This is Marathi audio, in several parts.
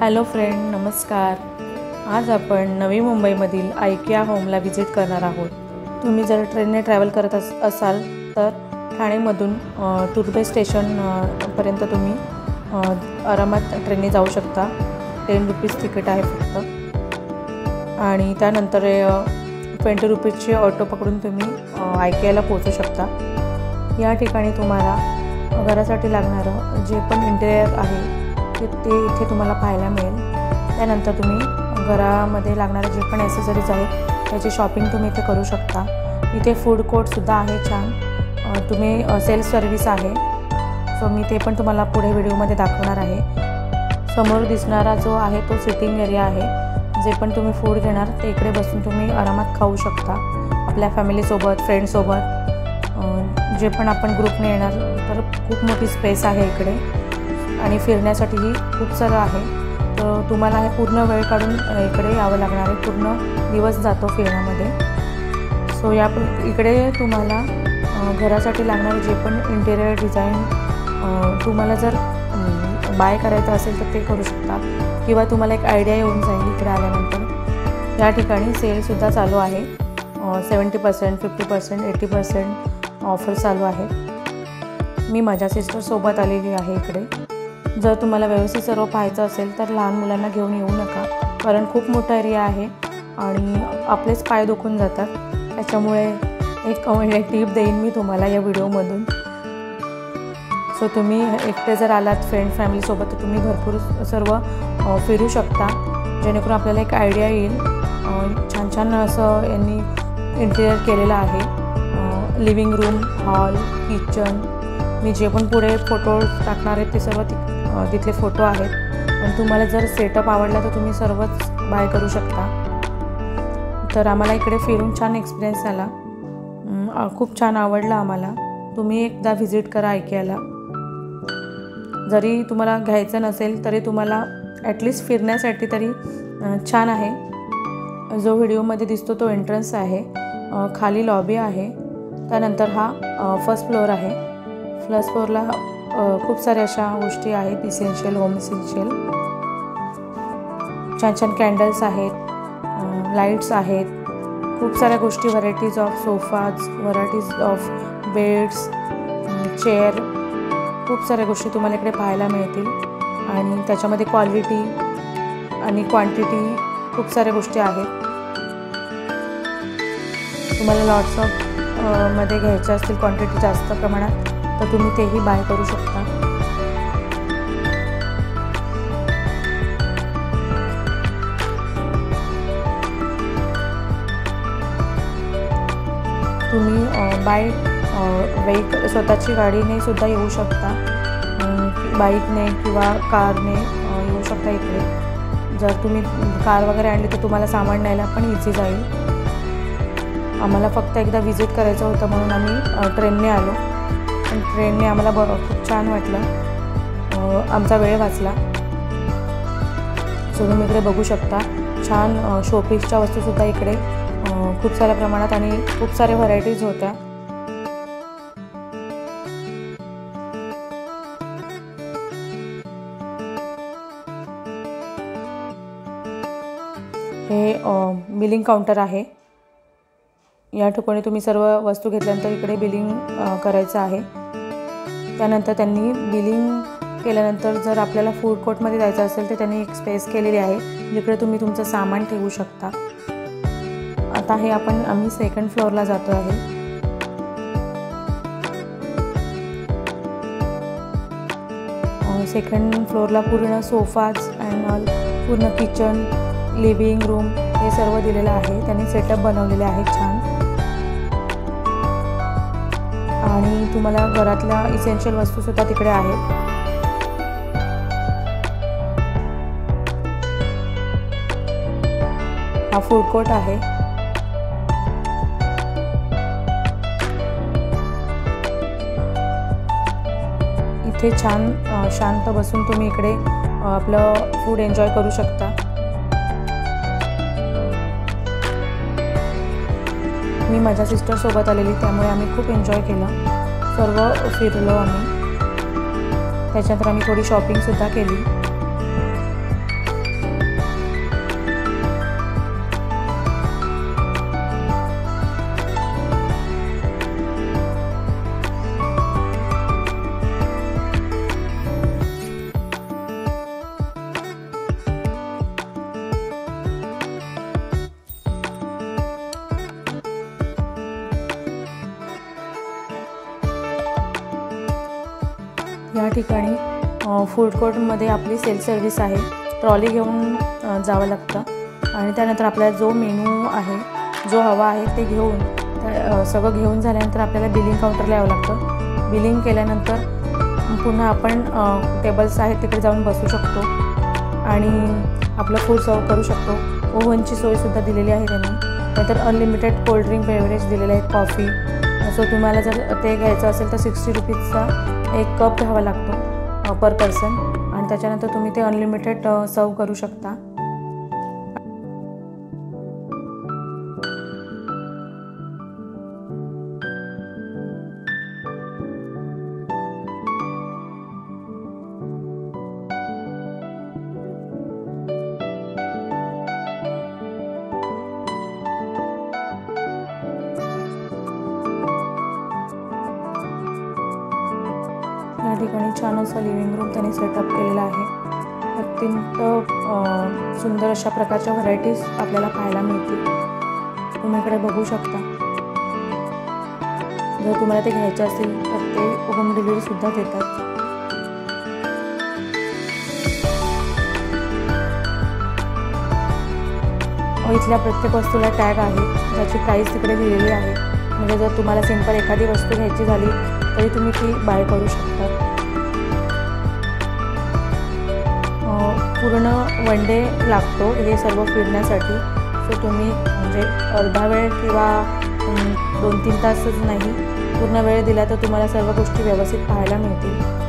हॅलो फ्रेंड, नमस्कार। आज आपण नवी मुंबईमधील IKEA होमला व्हिजिट करणार आहोत। तुम्ही जर ट्रेनने ट्रॅव्हल करत असाल तर ठाणेमधून तुर्भे स्टेशन पर्यंत तुम्ही आरामात ट्रेनने जाऊ शकता। 10 रुपीज तिकीट आहे फक्त, आणि त्यानंतर 20 रुपीजची ऑटो पकडून तुम्ही IKEAला पोहोचू शकता। या ठिकाणी तुम्हाला घरासाठी लागणारं जे पण इंटेरियर आहे ते इथे तुम्हाला पाहायला मिळेल। त्यानंतर तुम्ही घरामध्ये लागणारे जे पण ॲक्सेसरीज आहेत त्याची शॉपिंग तुम्ही इथे करू शकता। इथे फूड कोर्टसुद्धा आहे छान, तुम्ही सेल्फ सर्व्हिस आहे, सो मी ते पण तुम्हाला पुढे व्हिडिओमध्ये दाखवणार आहे। समोर दिसणारा जो आहे तो सिटिंग एरिया आहे। जे पण तुम्ही फूड घेणार ते इकडे बसून तुम्ही आरामात खाऊ शकता आपल्या फॅमिलीसोबत, फ्रेंड्ससोबत। जे पण आपण ग्रुपने येणार तर खूप मोठी स्पेस आहे इकडे, आणि फिरण्यासाठीही खूप सारं आहे। तर तुम्हाला हे पूर्ण वेळ काढून इकडे यावं लागणार आहे, पूर्ण दिवस जातो फिरण्यामध्ये। सो इकडे तुम्हाला घरासाठी लागणारे जे पण इंटेरियर डिझाईन तुम्हाला जर बाय करायचं असेल तर ते करू शकता, किंवा तुम्हाला एक आयडिया येऊन जाईल इकडे आल्यानंतर। या ठिकाणी सेलसुद्धा चालू आहे, 70%, 50%, 80% ऑफर चालू आहे। मी माझ्या सिस्टरसोबत आलेली आहे इकडे। जर तुम्हाला व्यवस्थित सर्व पाहायचं असेल तर लहान मुलांना घेऊन येऊ नका, कारण खूप मोठा एरिया आहे आणि आपलेच पाय दुखून जातात। त्याच्यामुळे एक टिप देईन मी तुम्हाला या व्हिडिओमधून। सो तुम्ही एकटे जर आलात फ्रेंड फॅमिलीसोबत तर तुम्ही भरपूर सर्व फिरू शकता, जेणेकरून आपल्याला एक आयडिया येईल। छान छान असं यांनी इंटेरियर केलेलं आहे। Living room, hall, kitchen. मी जे पण पुढे फोटो टाकणार आहेत ते सर्व तिथले फोटो आहेत, आणि तुम्हाला जर सेटअप आवडला तर तुम्ही सर्वच बाय करू शकता। तर आम्हाला इकडे फिरून छान एक्सपिरियन्स आला, खूप छान आवडलं आम्हाला। तुम्ही एकदा व्हिजिट करा IKEAला। जरी तुम्हाला घ्यायचं नसेल तरी तुम्हाला ॲटलिस्ट फिरण्यासाठी तरी छान आहे। जो व्हिडिओमध्ये दिसतो तो एंट्रन्स आहे, खाली लॉबी आहे, त्यानंतर हा फर्स्ट फ्लोअर आहे। फर्स्ट फ्लोअरला खूप साऱ्या अशा गोष्टी आहेत, इसेन्शियल, होम इसेन्शियल। छान छान कॅन्डल्स आहेत, लाईट्स आहेत, खूप साऱ्या गोष्टी, varieties of sofas, varieties of beds, chair, खूप साऱ्या गोष्टी तुम्हाला इकडे पाहायला मिळतील। आणि त्याच्यामध्ये क्वालिटी आणि क्वांटिटी खूप साऱ्या गोष्टी आहेत। तुम्हाला लॉट्स ऑफ मध्ये घ्यायच्या असतील, क्वांटिटी जास्त प्रमाणात, तर तुम्ही तेही बाय करू शकता। तुम्ही बाय वेहिकल स्वतःची गाडीने सुद्धा येऊ शकता, बाईकने किंवा कारने येऊ शकता इकडे। जर तुम्ही कार वगैरे आणली तर तुम्हाला सामान न्यायला पण इझी जाईल। आम्हाला फक्त एकदा व्हिजिट करायचं होतं म्हणून आम्ही ट्रेनने आलो, पण ट्रेनने आम्हाला खूप छान वाटलं, आमचा वेळ वाचला। सो तुम्ही इकडे बघू शकता छान शोपीसच्या वस्तूसुद्धा इकडे खूप साऱ्या प्रमाणात आणि खूप साऱ्या व्हरायटीज होत्या। हे बिलिंग काउंटर आहे। या ठिकाणी तुम्ही सर्व वस्तू घेतल्यानंतर इकडे बिलिंग करायचं आहे। त्यानंतर त्यांनी बिलिंग केल्यानंतर जर आपल्याला फूड कोर्टमध्ये जायचं असेल तर त्यांनी एक स्पेस केलेली आहे, जिकडे तुम्ही तुमचं सामान ठेवू शकता। आता हे आम्ही सेकंड फ्लोअरला जातो आहे। सेकंड फ्लोअरला पूर्ण सोफाज अँड पूर्ण किचन, लिव्हिंग रूम हे सर्व दिलेलं आहे। त्यांनी सेटअप बनवलेले आहे छान, आणि तुम्हाला घरातल्या इसेन्शियल वस्तूसुद्धा तिकडे आहेत। हा फूड कोर्ट आहे। इथे छान शांत बसून तुम्ही इकडे आपलं फूड एन्जॉय करू शकता। मी माझ्या सिस्टरसोबत आलेली, त्यामुळे आम्ही खूप एन्जॉय केलं, सर्व फिरलो आम्ही। त्याच्यानंतर आम्ही थोडी शॉपिंगसुद्धा केली। ठिकाणी फूड कोर्टमध्ये आपली सेल्फ सर्व्हिस आहे. ट्रॉली घेऊन जावं लागतं आणि त्यानंतर आपल्याला जो मेनू आहे, जो हवा आहे ते घेऊन सगळं घेऊन झाल्यानंतर आपल्याला बिलिंग काउंटरला यावं लागतं. बिलिंग केल्यानंतर पुन्हा आपण टेबल्स आहेत तिकडे जाऊन बसू शकतो आणि आपलं फूड सर्व करू शकतो. ओव्हनची सोयसुद्धा दिलेली आहे त्यांनी. नंतर अनलिमिटेड कोल्ड्रिंक बेवरेज दिलेले आहेत, कॉफी. सो तुम्हाला जर ते घ्यायचं असेल तर 60 रुपीजचा एक कप घ्यावा लागतो पर पर्सन आणि त्याच्यानंतर तुम्ही ते अनलिमिटेड सर्व करू शकता. या ठिकाणी छान असं लिव्हिंग रूम त्यांनी सेटअप केलेला आहे. अत्यंत सुंदर अशा प्रकारच्या व्हरायटीज आपल्याला पाहायला मिळतील. तुम्ही इकडे बघू शकता. जर तुम्हाला ते घ्यायचे असेल तर ते होम डिलिव्हरीसुद्धा देतात. इथल्या प्रत्येक वस्तूला टॅग आहे, ज्याची प्राईस तिकडे दिलेली आहे. म्हणजे जर तुम्हाला सिंपल एखादी वस्तू घ्यायची झाली तरी तुम्ही ती बाय करू शकता. पूर्ण वन डे लागतो हे सर्व फिरण्यासाठी. सो तुम्ही म्हणजे अर्धा वेळ किंवा 2-3 तासच नाही, पूर्ण वेळ दिला तर तुम्हाला सर्व गोष्टी व्यवस्थित पाहायला मिळतील.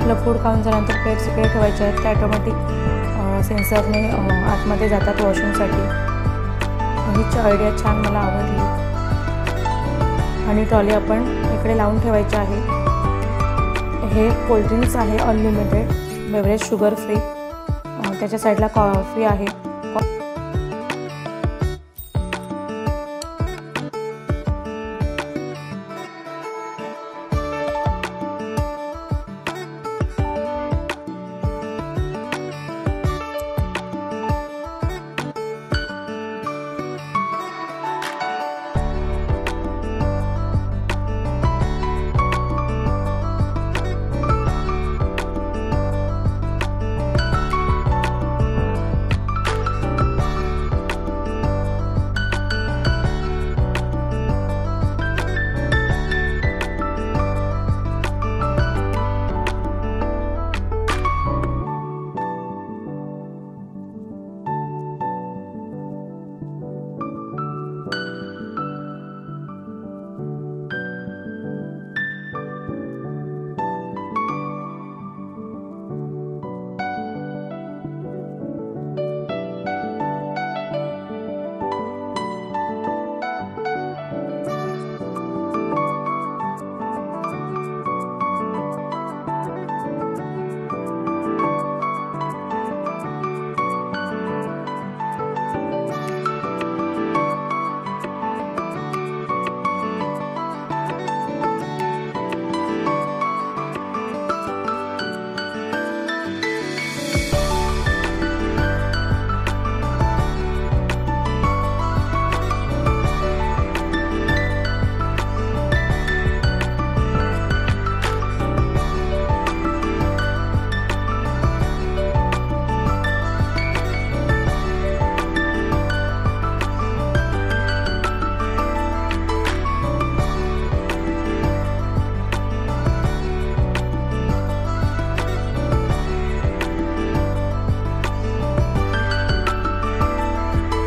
आपलं फूड खाऊन झाल्यानंतर प्लेट्स इकडे ठेवायचे आहेत, ते ऑटोमॅटिक सेन्सरने आतमध्ये जातात वॉशरूमसाठी. ही आयडिया छान मला आवडली. आणि ट्रॉली आपण इकडे लावून ठेवायची आहे. हे कोल्ड्रिंक्स आहे अनलिमिटेड बेवरेज शुगर फ्री. त्याच्या साईडला कॉफी आहे.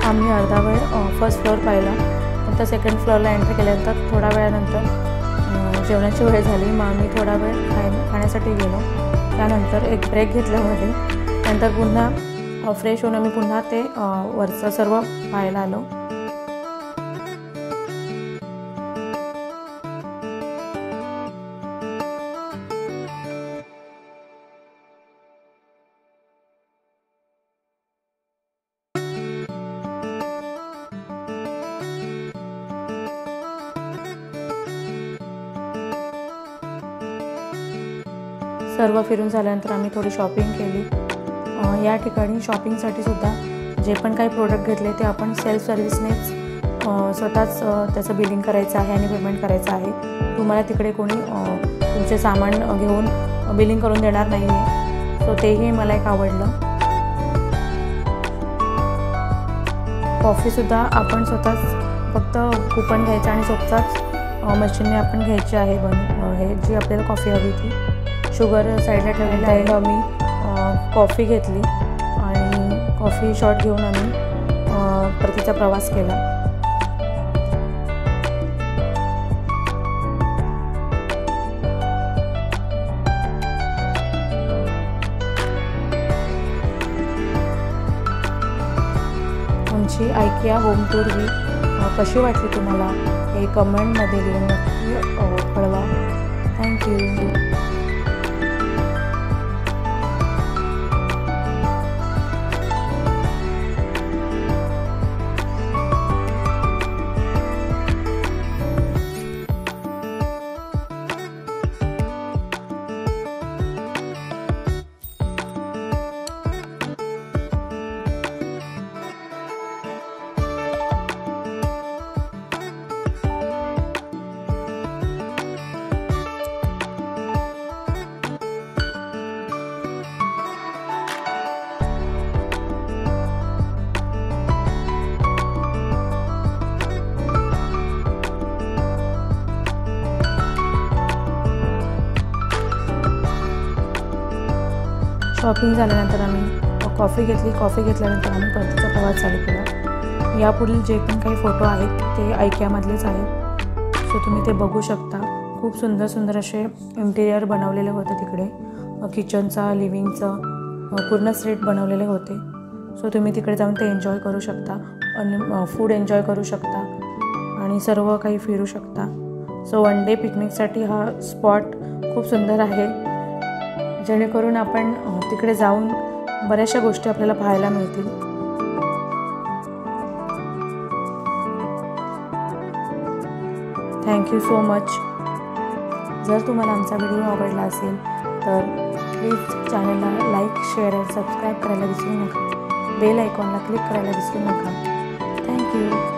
आम्ही अर्धा वेळ फर्स्ट फ्लोअर पाहिला. नंतर सेकंड फ्लोअरला एंट्री केल्यानंतर थोड्या वेळानंतर जेवणाची वेळ झाली. मग आम्ही थोडा वेळ खाण्यासाठी गेलो. त्यानंतर एक ब्रेक घेतल्यामध्ये नंतर पुन्हा फ्रेश होऊन आम्ही पुन्हा ते वरचं सर्व पाहायला आलो. सर्व फिरून झाल्यानंतर आम्ही थोडी शॉपिंग केली. या ठिकाणी शॉपिंगसाठी सुद्धा जे पण काही प्रोडक्ट घेतले ते आपण सेल्फ सर्व्हिसनेच स्वतःच त्याचं बिलिंग करायचं आहे आणि पेमेंट करायचं आहे. तुम्हाला तिकडे कोणी तुमचे सामान घेऊन बिलिंग करून देणार नाही आहे. सो तेही मला एक आवडलं. कॉफीसुद्धा आपण स्वतःच फक्त कुपन घ्यायचं आणि स्वतःच मशीनने आपण घ्यायची आहे. हे जी आपल्याला कॉफी हवी ती शुगर साईडला ठेवलेलं आहे. आम्ही कॉफी घेतली आणि कॉफी शॉट घेऊन आम्ही परतीचा प्रवास केला. आमची IKEA होम टूर ही कशी वाटली तुम्हाला हे कमेंटमध्ये लिहून नक्की कळवा. थँक्यू. शॉपिंग झाल्यानंतर आम्ही कॉफी घेतली. कॉफी घेतल्यानंतर आम्ही परतीचा प्रवास चालू केला. यापुढील जे पण काही फोटो आहेत ते IKEAमधलेच आहेत. सो तुम्ही ते बघू शकता. खूप सुंदर सुंदर असे इंटिरियर बनवलेले होते तिकडे. किचनचा, लिव्हिंगचं पूर्ण सेट बनवलेले होते. सो तुम्ही तिकडे जाऊन ते एन्जॉय करू शकता आणि फूड एन्जॉय करू शकता आणि सर्व काही फिरू शकता. सो वन डे पिकनिकसाठी हा स्पॉट खूप सुंदर आहे, जेणेकरून आपण तिकडे जाऊन बऱ्याचशा गोष्टी आपल्याला पाहायला मिळतील. Thank you so much. जर तुम्हाला आमचा व्हिडिओ आवडला असेल तर प्लीज चॅनलला लाईक, शेअर आणि सबस्क्राईब करायला विसरू नका. बेल आयकॉनला क्लिक करायला विसरू नका. थँक्यू.